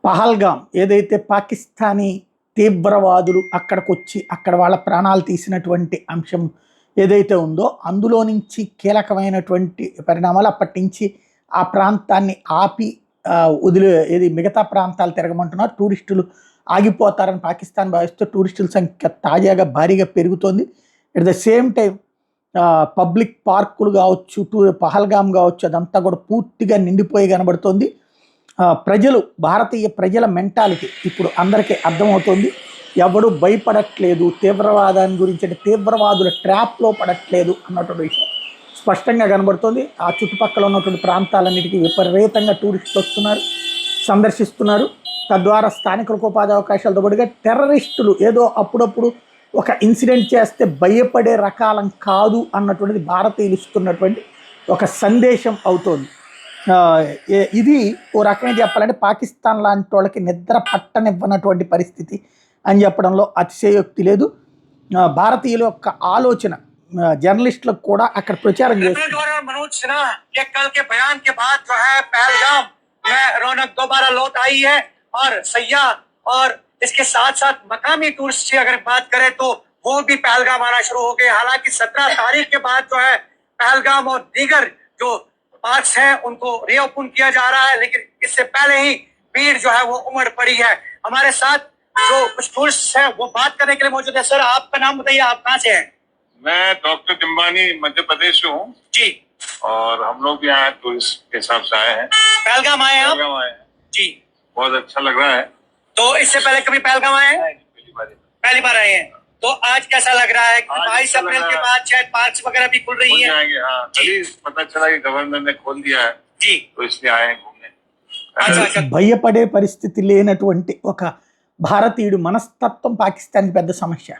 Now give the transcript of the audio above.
పహల్గామ్ ఏదైతే పాకిస్తానీ తీవ్రవాదులు అక్కడికొచ్చి అక్కడ వాళ్ళ ప్రాణాలు తీసినటువంటి అంశం ఏదైతే ఉందో అందులో నుంచి కీలకమైనటువంటి పరిణామాలు అప్పటి నుంచి ఆ ప్రాంతాన్ని ఆపి ఏది మిగతా ప్రాంతాలు తిరగమంటున్నారు. టూరిస్టులు ఆగిపోతారని పాకిస్తాన్ భావిస్తూ టూరిస్టుల సంఖ్య తాజాగా భారీగా పెరుగుతోంది. At the same time public పార్కులు కావచ్చు, పహల్గామ్ కావచ్చు, అదంతా కూడా పూర్తిగా నిండిపోయి కనబడుతోంది. ప్రజలు, భారతీయ ప్రజల మెంటాలిటీ ఇప్పుడు అందరికీ అర్థమవుతుంది. ఎవడు భయపడట్లేదు తీవ్రవాదాన్ని గురించి, అంటే తీవ్రవాదుల ట్రాప్లో పడట్లేదు అన్నటువంటి విషయం స్పష్టంగా కనబడుతుంది. ఆ చుట్టుపక్కల ఉన్నటువంటి ప్రాంతాలన్నిటికీ విపరీతంగా టూరిస్టులు వస్తున్నారు, సందర్శిస్తున్నారు. తద్వారా స్థానికులకు ఉపాధి అవకాశాలతో పాటుగా టెర్రరిస్టులు ఏదో అప్పుడప్పుడు ఒక ఇన్సిడెంట్ చేస్తే భయపడే రకాలం కాదు అన్నటువంటిది భారతీయులు ఇస్తున్నటువంటి ఒక సందేశం అవుతోంది. ఇది ఓ రకంగా చెప్పాలంటే పాకిస్తాన్ లాంటి వాళ్ళకి నిద్ర పట్టనివ్వనటువంటి పరిస్థితి అని చెప్పడంలో అతిశయోక్తి లేదు. భారతీయుల యొక్క ఆలోచన జర్నలిస్టులకు కూడా అక్కడ ప్రచారం చేస్తున్నారు. मनोज सिन्हा के कल के बयान के बाद जो है पहलगाम में रौनक दोबारा लौट आई है और सयाह और इसके साथ साथ मकामी टूरिस्ट की अगर बात करें तो वो भी पहलगाम आना शुरू हो गए। हालांकि 17 तारीख के बाद जो है पहलगाम और दीगर जो पार्क्स हैं उनको रीओपन किया जा रहा है, लेकिन इससे पहले ही भीड़ जो है वो उमड़ पड़ी है। हमारे साथ जो कुछ टूरिस्ट हैं वो बात करने के लिए मौजूद है। सर, आपका नाम बताइए, आप कहाँ से हैं? मैं डॉक्टर जिम्बानी मध्य प्रदेश से हूँ जी, और हम लोग भी यहाँ टूरिस्ट के हिसाब से आए हैं। पहलगाम आए हैं आप? पहलगाम आए हैं जी, बहुत अच्छा लग रहा है। तो इससे पहले कभी पहलगाम आए हैं? पहली बार आए हैं। तो आज कैसा लग रहा है? 22 अप्रैल के बाद शायद पार्क्स वगैरह भी खुल रही है। हाँ, तभी पता चला कि गवर्नर ने खोल दिया है जी, तो इसलिए आए हैं घूमने। अच्छा, భయపడే పరిస్థితి లేనటువంటి ఒక భారతీయుడు మనస్తత్వం పాకిస్తాన్కి పెద్ద సమస్య.